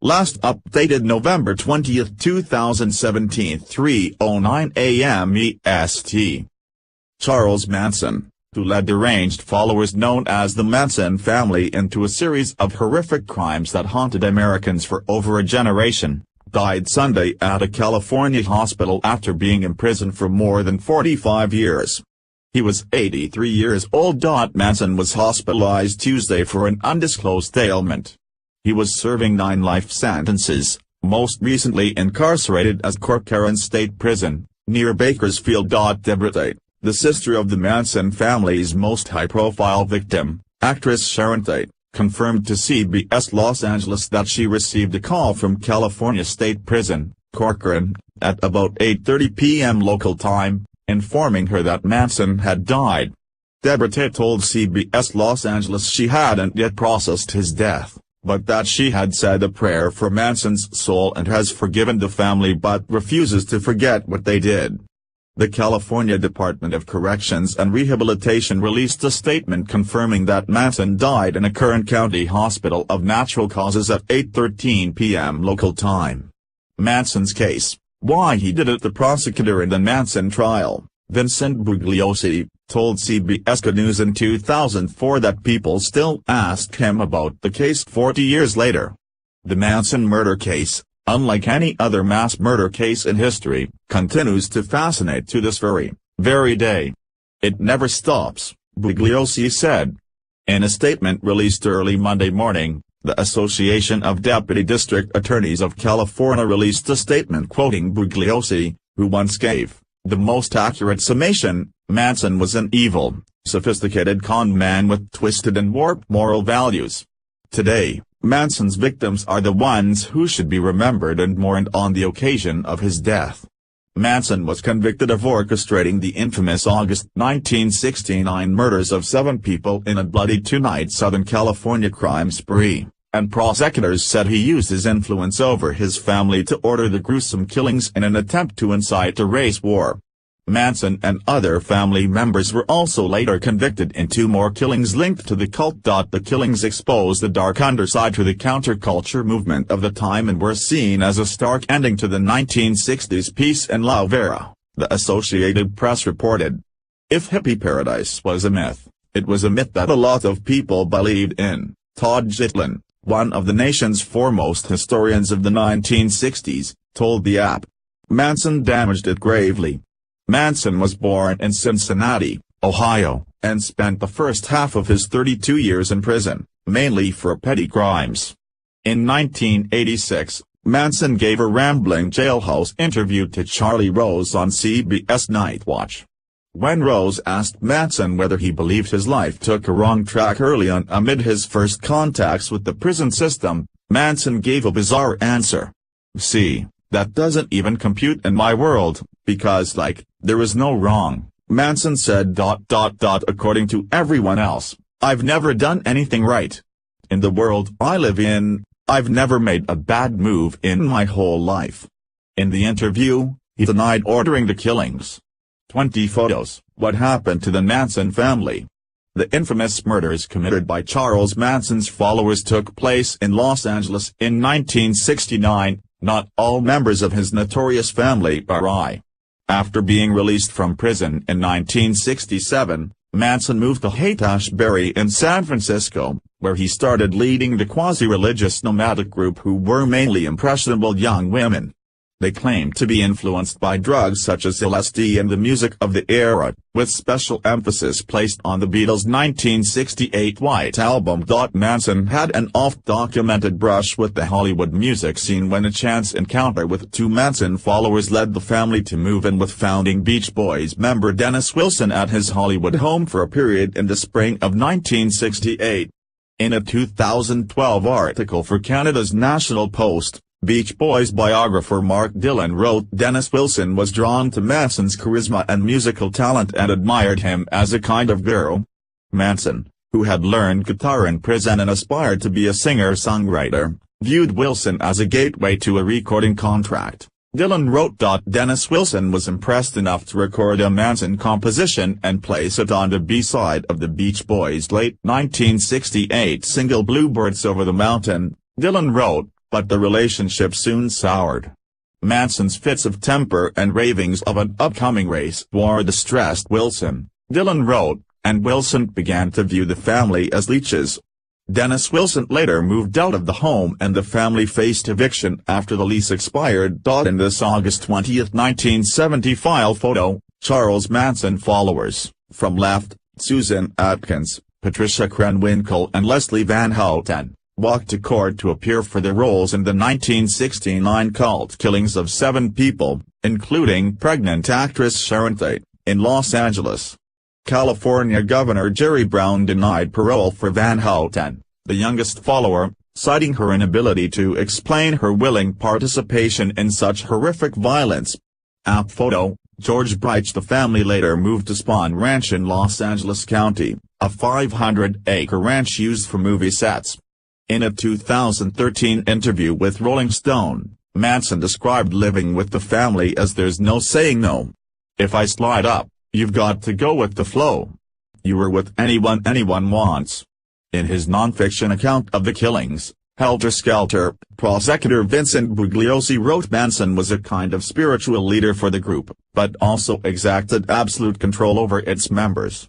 Last updated November 20, 2017, 3:09 a.m. EST. Charles Manson, who led deranged followers known as the Manson family into a series of horrific crimes that haunted Americans for over a generation, died Sunday at a California hospital after being imprisoned for more than 45 years. He was 83 years old. Manson was hospitalized Tuesday for an undisclosed ailment. He was serving 9 life sentences, most recently incarcerated at Corcoran State Prison, near Bakersfield. Deborah Tate, the sister of the Manson family's most high-profile victim, actress Sharon Tate, confirmed to CBS Los Angeles that she received a call from California State Prison, Corcoran, at about 8:30 p.m. local time, informing her that Manson had died. Deborah Tate told CBS Los Angeles she hadn't yet processed his death, but that she had said a prayer for Manson's soul and has forgiven the family but refuses to forget what they did. The California Department of Corrections and Rehabilitation released a statement confirming that Manson died in a Kern County hospital of natural causes at 8:13 p.m. local time. Manson's case: why he did it. The prosecutor in the Manson trial, Vincent Bugliosi, told CBS News in 2004 that people still ask him about the case 40 years later. The Manson murder case, unlike any other mass murder case in history, continues to fascinate to this very day. It never stops, Bugliosi said. In a statement released early Monday morning, the Association of Deputy District Attorneys of California released a statement quoting Bugliosi, who once gave the most accurate summation: Manson was an evil, sophisticated con man with twisted and warped moral values. Today, Manson's victims are the ones who should be remembered and mourned on the occasion of his death. Manson was convicted of orchestrating the infamous August 1969 murders of 7 people in a bloody 2-night Southern California crime spree, and prosecutors said he used his influence over his family to order the gruesome killings in an attempt to incite a race war. Manson and other family members were also later convicted in 2 more killings linked to the cult. The killings exposed the dark underside to the counterculture movement of the time and were seen as a stark ending to the 1960s peace and love era, the Associated Press reported. If hippie paradise was a myth, it was a myth that a lot of people believed in. Todd Gitlin, one of the nation's foremost historians of the 1960s, told the app. Manson damaged it gravely. Manson was born in Cincinnati, Ohio, and spent the first half of his 32 years in prison, mainly for petty crimes. In 1986, Manson gave a rambling jailhouse interview to Charlie Rose on CBS Night Watch. When Rose asked Manson whether he believed his life took a wrong track early on amid his first contacts with the prison system, Manson gave a bizarre answer. "See, that doesn't even compute in my world, because there is no wrong," Manson said. According to everyone else, "I've never done anything right. In the world I live in, I've never made a bad move in my whole life." In the interview, he denied ordering the killings. 20 photos: what happened to the Manson family? The infamous murders committed by Charles Manson's followers took place in Los Angeles in 1969, not all members of his notorious family are. After being released from prison in 1967, Manson moved to Haight-Ashbury in San Francisco, where he started leading the quasi-religious nomadic group who were mainly impressionable young women. They claimed to be influenced by drugs such as LSD and the music of the era, with special emphasis placed on the Beatles' 1968 White Album. Manson had an oft-documented brush with the Hollywood music scene when a chance encounter with 2 Manson followers led the family to move in with founding Beach Boys member Dennis Wilson at his Hollywood home for a period in the spring of 1968. In a 2012 article for Canada's National Post, Beach Boys biographer Mark Dillon wrote Dennis Wilson was drawn to Manson's charisma and musical talent and admired him as a kind of guru. Manson, who had learned guitar in prison and aspired to be a singer-songwriter, viewed Wilson as a gateway to a recording contract. Dillon wrote. Dennis Wilson was impressed enough to record a Manson composition and place it on the B-side of the Beach Boys' late 1968 single Bluebirds Over the Mountain, Dillon wrote. but the relationship soon soured. Manson's fits of temper and ravings of an upcoming race war distressed Wilson, Dillon wrote, and Wilson began to view the family as leeches. Dennis Wilson later moved out of the home and the family faced eviction after the lease expired. In this August 20, 1970 file photo, Charles Manson followers, from left, Susan Atkins, Patricia Krenwinkel and Leslie Van Houten, walked to court to appear for their roles in the 1969 cult killings of 7 people, including pregnant actress Sharon Tate, in Los Angeles. California Governor Jerry Brown denied parole for Van Houten, the youngest follower, citing her inability to explain her willing participation in such horrific violence. App photo, George Breich. The family later moved to Spahn Ranch in Los Angeles County, a 500-acre ranch used for movie sets. In a 2013 interview with Rolling Stone, Manson described living with the family as "there's no saying no. If I slide up, you've got to go with the flow. You were with anyone wants." In his nonfiction account of the killings, Helter Skelter, prosecutor Vincent Bugliosi wrote Manson was a kind of spiritual leader for the group, but also exacted absolute control over its members.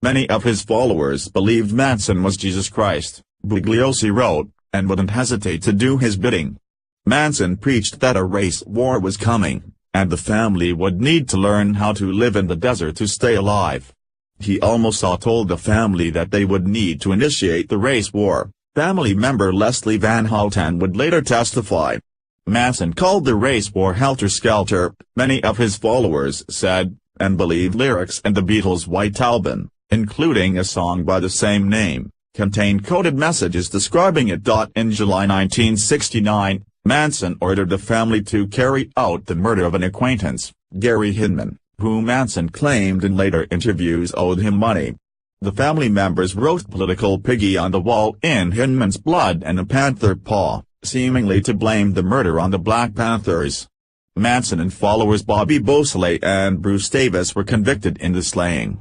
Many of his followers believed Manson was Jesus Christ, Bugliosi wrote, and wouldn't hesitate to do his bidding. Manson preached that a race war was coming, and the family would need to learn how to live in the desert to stay alive. He almost told the family that they would need to initiate the race war. Family member Leslie Van Houten would later testify. Manson called the race war Helter Skelter, many of his followers said, and believed lyrics in the Beatles' White Album, including a song by the same name, contained coded messages describing it. In July 1969, Manson ordered the family to carry out the murder of an acquaintance, Gary Hinman, who Manson claimed in later interviews owed him money. The family members wrote "Political Piggy" on the wall in Hinman's blood and a panther paw, seemingly to blame the murder on the Black Panthers. Manson and followers Bobby Beausoleil and Bruce Davis were convicted in the slaying.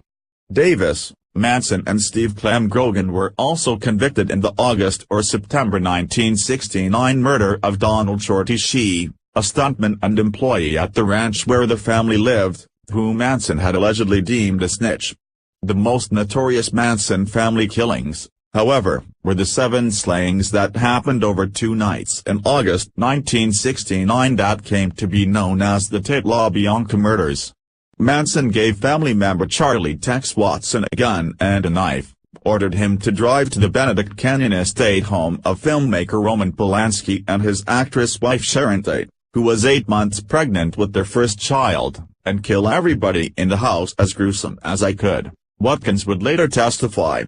Davis, Manson and Steve Clem Grogan were also convicted in the August or September 1969 murder of Donald Shorty Shee, a stuntman and employee at the ranch where the family lived, who Manson had allegedly deemed a snitch. The most notorious Manson family killings, however, were the 7 slayings that happened over 2 nights in August 1969 that came to be known as the Tate LaBianca murders. Manson gave family member Charlie Tex Watson a gun and a knife, ordered him to drive to the Benedict Canyon estate home of filmmaker Roman Polanski and his actress wife Sharon Tate, who was 8 months pregnant with their first child, and kill everybody in the house as gruesome as I could, Watkins would later testify.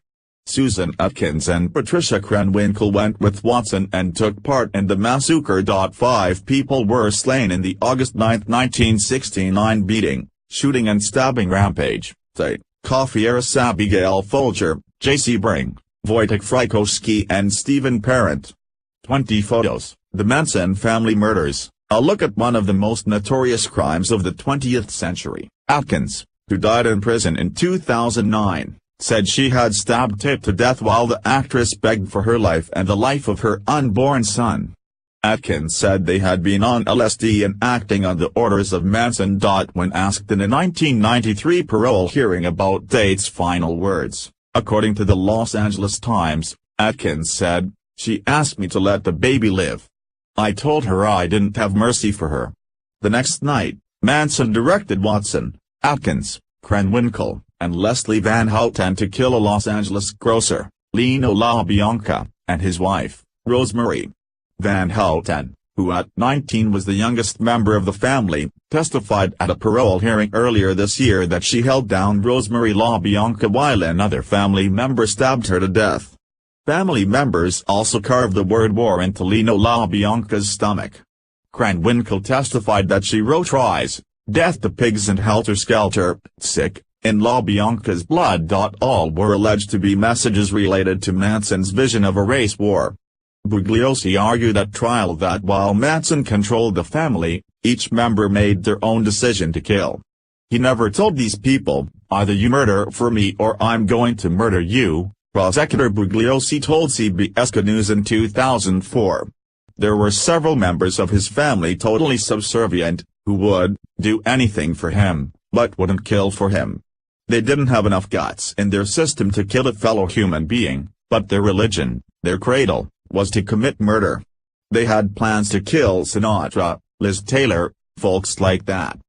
Susan Atkins and Patricia Krenwinkel went with Watson and took part in the massacre. 5 people were slain in the August 9, 1969 beating, shooting and stabbing rampage. Tate, Coffee heiress Abigail Folger, J.C. Bring, Wojtek Frykowski and Stephen Parent. 20 photos, The Manson Family Murders, a look at one of the most notorious crimes of the 20th century. Atkins, who died in prison in 2009, said she had stabbed Tate to death while the actress begged for her life and the life of her unborn son. Atkins said they had been on LSD and acting on the orders of Manson. When asked in a 1993 parole hearing about Tate's final words, according to the Los Angeles Times, Atkins said, "She asked me to let the baby live. I told her I didn't have mercy for her." The next night, Manson directed Watson, Atkins, Krenwinkel, and Leslie Van Houten to kill a Los Angeles grocer, Lino LaBianca, and his wife, Rosemary. Van Houten, who at 19 was the youngest member of the family, testified at a parole hearing earlier this year that she held down Rosemary LaBianca while another family member stabbed her to death. Family members also carved the word war into Lino LaBianca's stomach. Krenwinkel testified that she wrote "Rise, Death to Pigs" and "Helter Skelter, Sick" in LaBianca's blood. All were alleged to be messages related to Manson's vision of a race war. Bugliosi argued at trial that while Manson controlled the family, each member made their own decision to kill. He never told these people, "Either you murder for me or I'm going to murder you," prosecutor Bugliosi told CBS News in 2004. There were several members of his family totally subservient, who would do anything for him, but wouldn't kill for him. They didn't have enough guts in their system to kill a fellow human being, but their religion, their cradle, was to commit murder. They had plans to kill Sinatra, Liz Taylor, folks like that.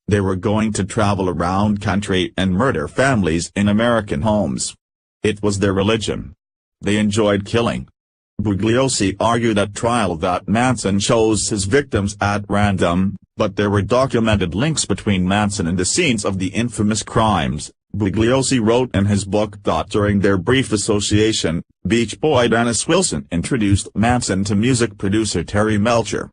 They were going to travel around country and murder families in American homes. It was their religion. They enjoyed killing. Bugliosi argued at trial that Manson chose his victims at random, but there were documented links between Manson and the scenes of the infamous crimes. Bugliosi wrote in his book that during their brief association, Beach Boy Dennis Wilson introduced Manson to music producer Terry Melcher.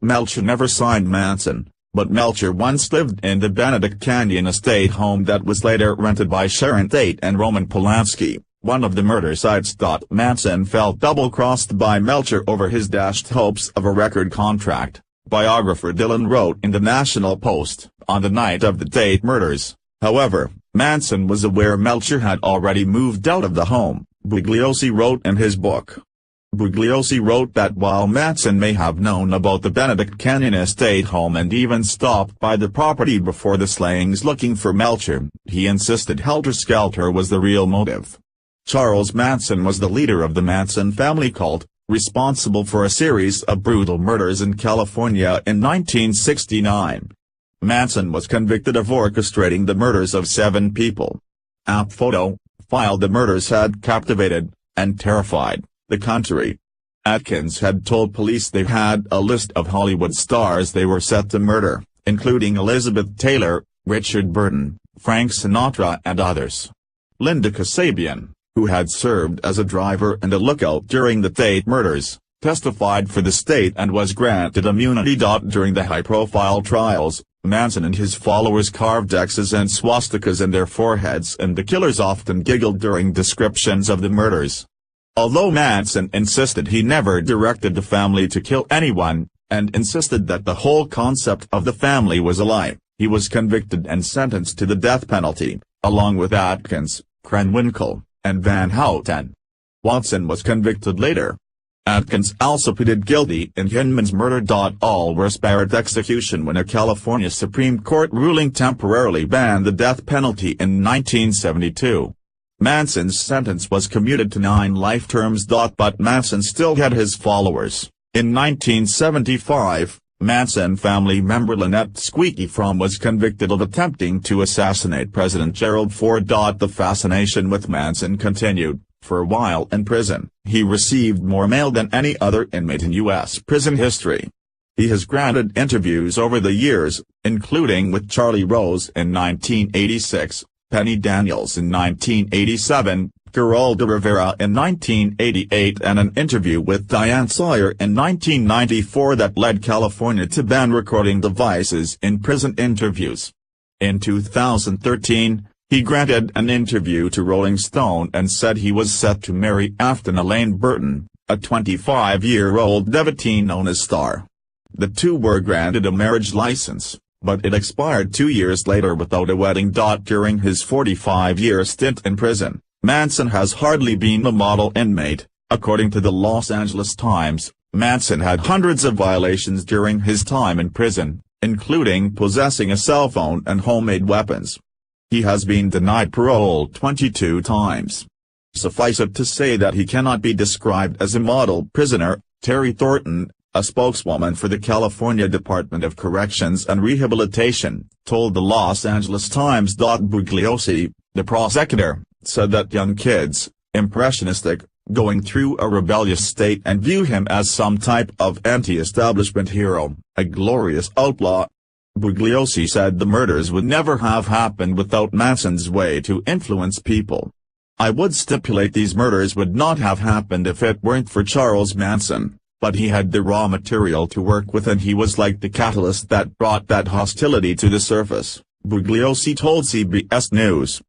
Melcher never signed Manson, but Melcher once lived in the Benedict Canyon estate home that was later rented by Sharon Tate and Roman Polanski, one of the murder sites. Manson felt double-crossed by Melcher over his dashed hopes of a record contract, biographer Dylan wrote in the National Post, on the night of the Tate murders. However, Manson was aware Melcher had already moved out of the home, Bugliosi wrote in his book. Bugliosi wrote that while Manson may have known about the Benedict Canyon estate home and even stopped by the property before the slayings looking for Melcher, he insisted helter-skelter was the real motive. Charles Manson was the leader of the Manson family cult, responsible for a series of brutal murders in California in 1969. Manson was convicted of orchestrating the murders of 7 people. App Photo, file the murders had captivated, and terrified, the country. Atkins had told police they had a list of Hollywood stars they were set to murder, including Elizabeth Taylor, Richard Burton, Frank Sinatra and others. Linda Kasabian, who had served as a driver and a lookout during the Tate murders, testified for the state and was granted immunity. During the high-profile trials, Manson and his followers carved X's and swastikas in their foreheads, and the killers often giggled during descriptions of the murders. Although Manson insisted he never directed the family to kill anyone, and insisted that the whole concept of the family was a lie, he was convicted and sentenced to the death penalty, along with Atkins, Krenwinkel, and Van Houten. Watson was convicted later. Atkins also pleaded guilty in Hinman's murder. All were spared execution when a California Supreme Court ruling temporarily banned the death penalty in 1972. Manson's sentence was commuted to 9 life terms. But Manson still had his followers. In 1975, Manson family member Lynette Squeaky Fromm was convicted of attempting to assassinate President Gerald Ford. The fascination with Manson continued. For a while in prison, he received more mail than any other inmate in U.S. prison history. He has granted interviews over the years, including with Charlie Rose in 1986, Penny Daniels in 1987, Geraldo Rivera in 1988 and an interview with Diane Sawyer in 1994 that led California to ban recording devices in prison interviews. In 2013, he granted an interview to Rolling Stone and said he was set to marry Afton Elaine Burton, a 25-year-old devotee known as Star. The two were granted a marriage license, but it expired 2 years later without a wedding. During his 45-year stint in prison, Manson has hardly been a model inmate. According to the Los Angeles Times, Manson had hundreds of violations during his time in prison, including possessing a cell phone and homemade weapons. He has been denied parole 22 times. Suffice it to say that he cannot be described as a model prisoner. Terry Thornton, a spokeswoman for the California Department of Corrections and Rehabilitation, told the Los Angeles Times. Bugliosi, the prosecutor, said that young kids, impressionistic, going through a rebellious state and view him as some type of anti-establishment hero, a glorious outlaw. Bugliosi said the murders would never have happened without Manson's way to influence people. I would stipulate these murders would not have happened if it weren't for Charles Manson, but he had the raw material to work with and he was like the catalyst that brought that hostility to the surface, Bugliosi told CBS News.